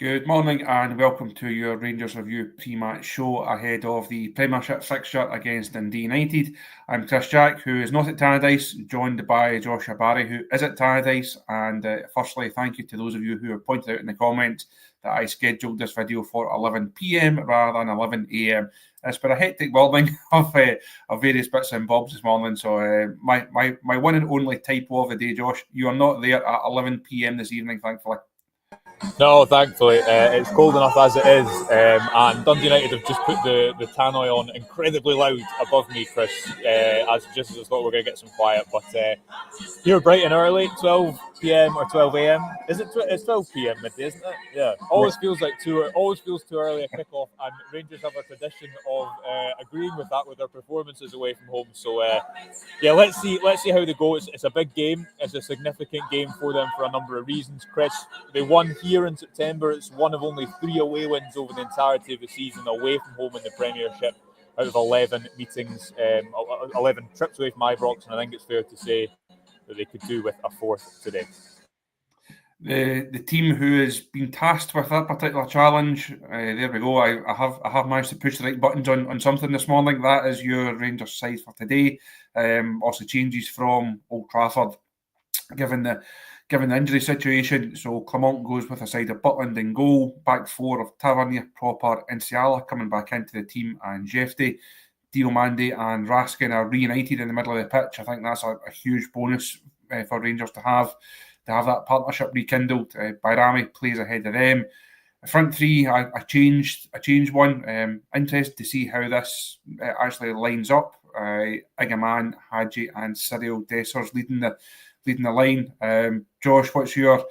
Good morning and welcome to your Rangers Review pre-match show ahead of the Premiership fixture against Dundee United. I'm Chris Jack, who is not at Tannadice, joined by Joshua Barry, who is at Tannadice. And firstly, thank you to those of you who have pointed out in the comments that I scheduled this video for 11 p.m. rather than 11 a.m. It's been a hectic morning of various bits and bobs this morning. So my one and only typo of the day, Josh, you are not there at 11 p.m. this evening, thankfully. No, thankfully. It's cold enough as it is, and Dundee United have just put the tannoy on incredibly loud above me, Chris, as I thought we were going to get some quiet. But here bright and early, 12 p.m. or 12 a.m. It's 12 p.m. midday, isn't it? Yeah. Always feels too early a kickoff, and Rangers have a tradition of agreeing with that with their performances away from home. So let's see how they go. It's a big game. It's a significant game for them for a number of reasons, Chris. They won here in September. It's one of only 3 away wins over the entirety of the season away from home in the Premiership out of 11 meetings, 11 trips away from Ibrox, and I think it's fair to say that they could do with a fourth today. The team who has been tasked with that particular challenge, there we go. I have managed to push the right buttons on something this morning. That is your Rangers side for today. Also changes from Old Trafford, given the injury situation. So Clement goes with a side of Butland in goal, back four of Tavernier, Proper, and Ciala coming back into the team, and Jefty, Diomande and Raskin are reunited in the middle of the pitch. I think that's a huge bonus for Rangers to have that partnership rekindled. Bayrami plays ahead of them. The front three, I changed one. Interested to see how this actually lines up. Igaman, Hadji, and Cyril Dessers leading the line. Josh, what's your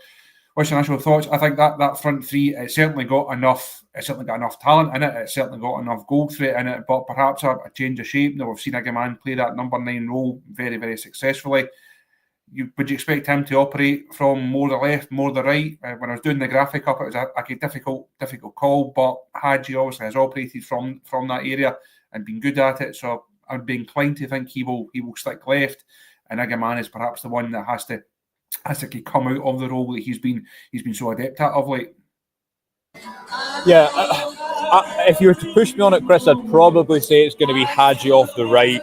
initial thoughts? I think that front three, it's certainly got enough talent in it. It's certainly got enough goal threat in it, but perhaps a change of shape. Now, we've seen Igaman play that number 9 role very, very successfully. Would you expect him to operate from more the left, more the right? When I was doing the graphic up, it was a difficult call, but Hadji obviously has operated from that area and been good at it. So I'd be inclined to think he will stick left, and Igaman is perhaps the one that has to come out of the role that he's been so adept at of late. Yeah, if you were to push me on it, Chris, I'd probably say it's going to be Hadji off the right,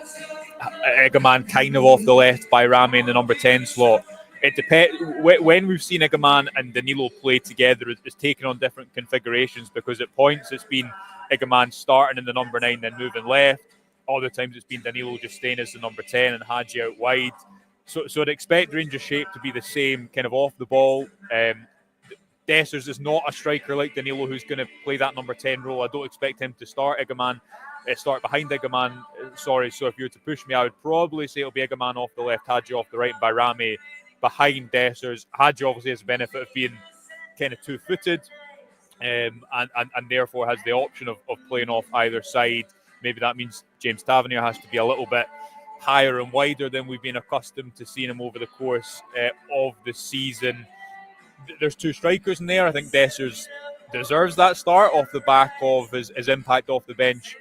Igaman kind of off the left, Bayrami in the number 10 slot. It depends. When we've seen Igaman and Danilo play together, it's taken on different configurations, because at points it's been Igaman starting in the number 9 then moving left. Other times it's been Danilo just staying as the number 10 and Hadji out wide. So I'd expect Rangers' shape to be the same, kind of off the ball. Dessers is not a striker like Danilo who's going to play that number 10 role. I don't expect him to start behind Igaman. So if you were to push me, I would probably say it'll be Igaman off the left, Hadji off the right, and Bayrami behind Dessers. Hadji obviously has the benefit of being kind of two-footed, and therefore has the option of playing off either side. Maybe that means James Tavernier has to be a little bit higher and wider than we've been accustomed to seeing him over the course of the season. There's two strikers in there. I think Dessers deserves that start off the back of his impact off the bench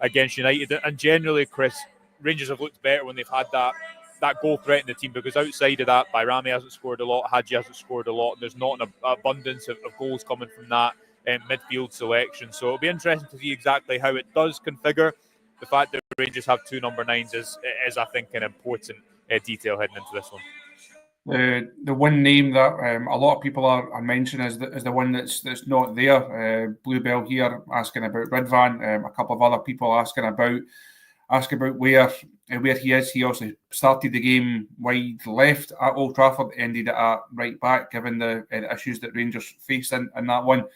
against United. And generally, Chris, Rangers have looked better when they've had that goal threat in the team, because outside of that, Bayrami hasn't scored a lot, Hadji hasn't scored a lot. There's not an abundance of goals coming from that midfield selection. So it'll be interesting to see exactly how it does configure. The fact that Rangers have two number 9s is I think, an important detail heading into this one. The one name that a lot of people are mentioning is the one that's not there. Bluebell here asking about Redvan. A couple of other people asking about where he is. He also started the game wide left at Old Trafford, ended it at right back, given the issues that Rangers faced in that one.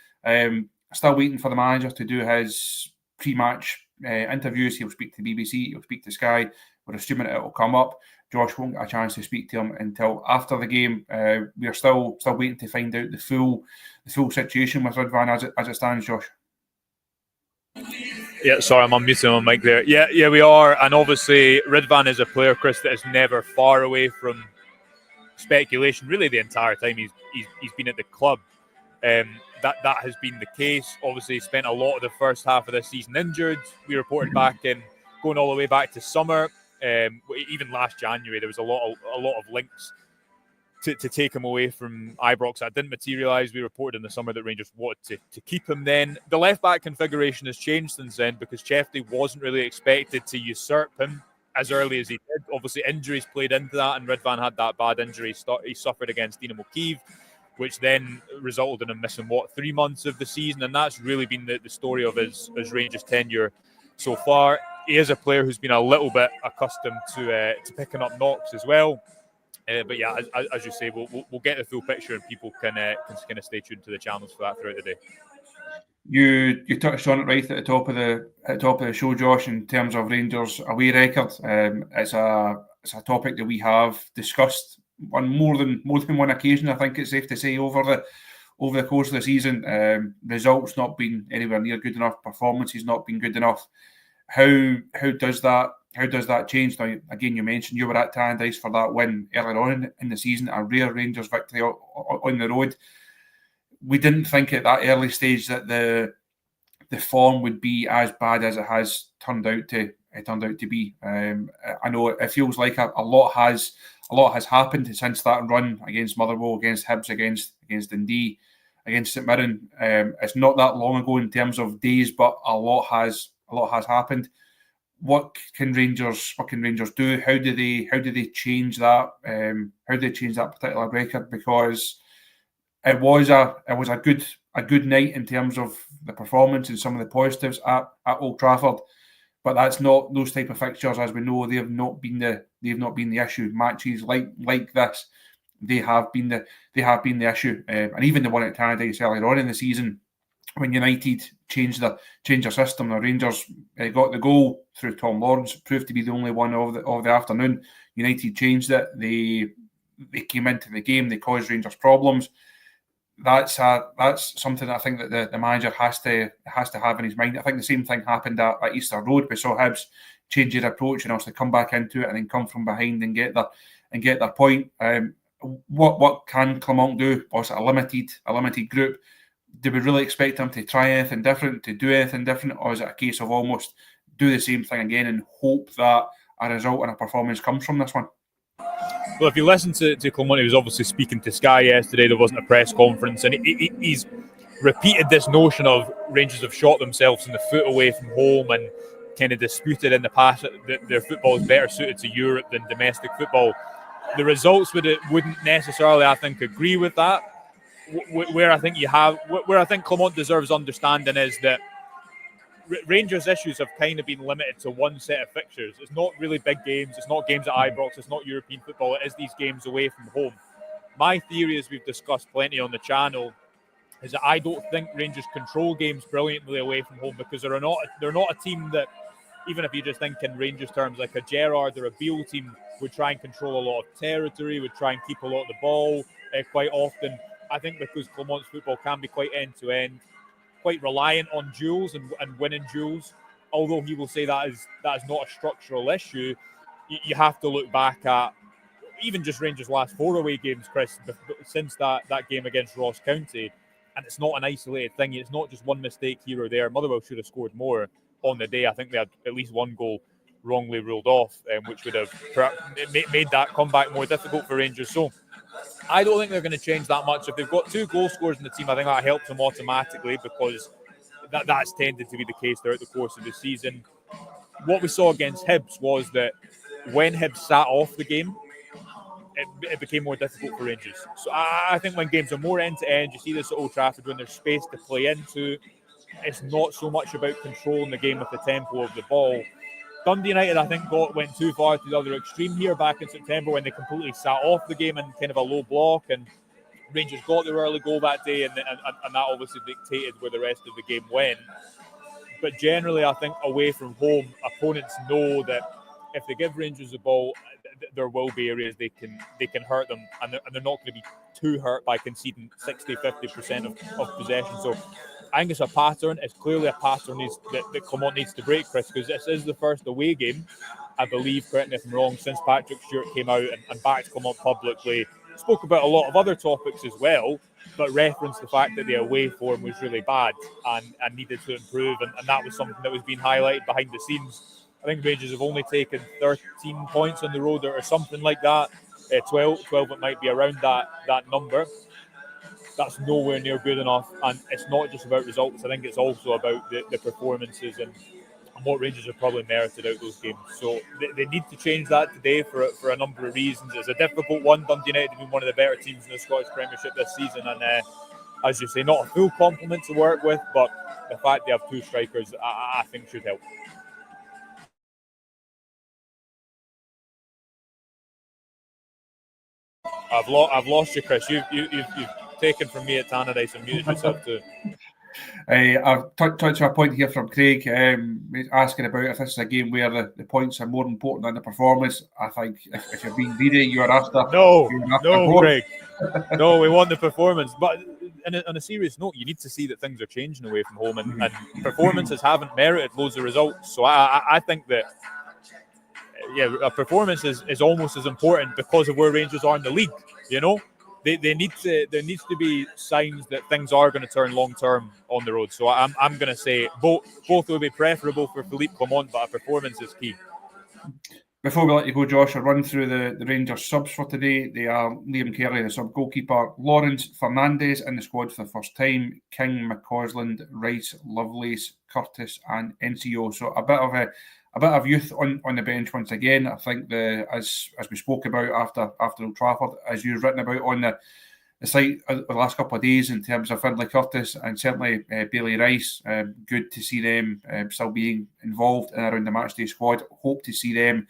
Still waiting for the manager to do his pre-match interviews. He'll speak to BBC, he'll speak to Sky. We're assuming it will come up. Josh won't get a chance to speak to him until after the game. We're still waiting to find out the full situation with Redvan as it stands, Josh. Yeah, sorry, I'm unmuting my mic there. Yeah, we are. And obviously, Redvan is a player, Chris, that is never far away from speculation, really the entire time he's been at the club. That has been the case. Obviously, he spent a lot of the first half of this season injured. We reported back in going all the way back to summer. Even last January, there was a lot of links to take him away from Ibrox. That didn't materialise. We reported in the summer that Rangers wanted to keep him then. The left-back configuration has changed since then because Chefty wasn't really expected to usurp him as early as he did. Obviously, injuries played into that, and Redvan had that bad injury he suffered against Dynamo Kyiv, which then resulted in him missing, 3 months of the season, and that's really been the story of his Rangers tenure so far. He is a player who's been a little bit accustomed to picking up knocks as well. But yeah, as you say, we'll get the full picture, and people can kind of stay tuned to the channels for that throughout the day. You touched on it right at the top of the show, Josh, in terms of Rangers' away record. It's a topic that we have discussed on more than one occasion. I think it's safe to say over the course of the season, results not been anywhere near good enough, performances not been good enough. How does that change? Now, again, you mentioned you were at Tannadice for that win earlier on in the season, a rare Rangers victory on the road. We didn't think at that early stage that the form would be as bad as it has turned out to be. I know it feels like a lot has happened since that run against Motherwell, against Hibs, against Dundee, against St Mirren. It's not that long ago in terms of days, but a lot has happened. What can Rangers do? How do they change that? How do they change that particular record? Because it was a good night in terms of the performance and some of the positives at Old Trafford, but that's not those type of fixtures, as we know. They have not been the issue. Matches like this, they have been the issue, and even the one at Tannadice earlier on in the season, when United changed their system. The Rangers got the goal through Tom Lawrence, proved to be the only one of the afternoon. United changed it. They came into the game. They caused Rangers problems. That's something that I think that the manager has to have in his mind. I think the same thing happened at Easter Road. We saw Hibs change their approach and also come back into it and then come from behind and get their point. What can Clement do? Also a limited group. Do we really expect them to try anything different, to do anything different, or is it a case of almost do the same thing again and hope that a result and a performance comes from this one? Well, if you listen to Clement, he was obviously speaking to Sky yesterday. There wasn't a press conference, and he's repeated this notion of Rangers have shot themselves in the foot away from home and kind of disputed in the past that their football is better suited to Europe than domestic football. The results wouldn't necessarily, I think, agree with that. Where I think Clement deserves understanding is that Rangers' issues have kind of been limited to one set of fixtures. It's not really big games. It's not games at Ibrox. It's not European football. It is these games away from home. My theory, as we've discussed plenty on the channel, is that I don't think Rangers control games brilliantly away from home because they're not a team that, even if you just think in Rangers terms, like a Gerrard or a Beale team would try and control a lot of territory, would try and keep a lot of the ball quite often. I think because Clement's football can be quite end-to-end, quite reliant on duels and winning duels, although he will say that is not a structural issue. You have to look back at even just Rangers' last 4 away games, Chris, since that game against Ross County, and it's not an isolated thing. It's not just one mistake here or there. Motherwell should have scored more on the day. I think they had at least one goal wrongly ruled off, which would have made that comeback more difficult for Rangers. So I don't think they're going to change that much. If they've got 2 goal scorers in the team, I think that helps them automatically because that's tended to be the case throughout the course of the season. What we saw against Hibs was that when Hibs sat off the game, it became more difficult for Rangers. So I think when games are more end-to-end, you see this at Old Trafford when there's space to play into, it's not so much about controlling the game with the tempo of the ball. Dundee United, I think, went too far to the other extreme here back in September when they completely sat off the game in kind of a low block, and Rangers got their early goal that day, and that obviously dictated where the rest of the game went. But generally, I think away from home, opponents know that if they give Rangers the ball, there will be areas they can hurt them, and they're not going to be too hurt by conceding 60-50% of possession. So I think it's a pattern. It's clearly a pattern that Clement needs to break, Chris, because this is the first away game, I believe, correct me if I'm wrong, since Patrick Stewart came out and backed Clement publicly, spoke about a lot of other topics as well, but referenced the fact that the away form was really bad and needed to improve, and that was something that was being highlighted behind the scenes. I think Rangers have only taken 13 points on the road or something like that. 12 it might be around that number. That's nowhere near good enough, and it's not just about results. I think it's also about the performances and what Rangers have probably merited out those games. So they need to change that today for a number of reasons. It's a difficult one. Dundee United have been one of the better teams in the Scottish Premiership this season, and as you say, not a full complement to work with, but the fact they have two strikers, I think, should help. I've lost you, Chris. You've taken from me at Tannadice and muted yourself too. I've touched on a point here from Craig, asking about if this is a game where the points are more important than the performance. I think if you're being greedy, you're after. No, Craig. No, we want the performance. But on a serious note, you need to see that things are changing away from home, and performances haven't merited loads of results. So I think that a performance is almost as important because of where Rangers are in the league. You know, there needs to be signs that things are going to turn long term on the road. So I'm going to say both will be preferable for Philippe Clement, but a performance is key. Before we let you go, Josh, I'll run through the Rangers subs for today. They are Liam Kelly, the sub goalkeeper, Lawrence Fernandez in the squad for the first time, King, McCausland, Rice, Lovelace, Curtis, and NCO. So a bit of youth on the bench once again. I think as we spoke about after Old Trafford, as you've written about on the site the last couple of days in terms of Findlay Curtis and certainly Bailey Rice, good to see them still being involved in around the matchday squad. Hope to see them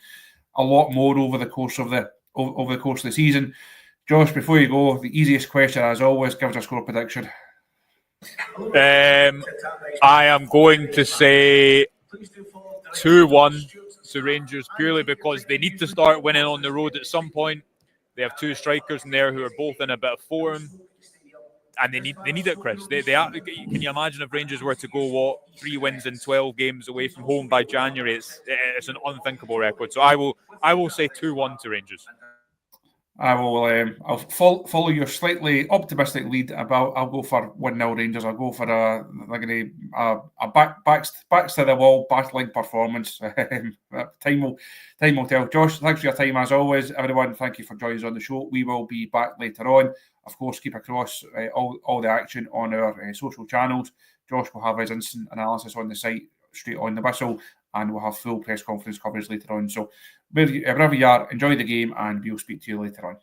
a lot more over the course of the season. Josh, before you go, the easiest question as always, give us a score prediction. I am going to say 2-1 to Rangers, purely because they need to start winning on the road at some point. They have two strikers in there who are both in a bit of form, and they need it, Chris. Can you imagine if Rangers were to go 3 wins in 12 games away from home by January? It's an unthinkable record. So I will say 2-1 to Rangers. I'll follow your slightly optimistic lead. I'll go for 1-0 Rangers. I'll go for a backs to the wall battling performance. Time will tell. Josh, thanks for your time as always. Everyone, thank you for joining us on the show. We will be back later on. Of course, keep across all the action on our social channels. Josh will have his instant analysis on the site straight on the whistle, and we'll have full press conference coverage later on. So wherever you are, enjoy the game, and we'll speak to you later on.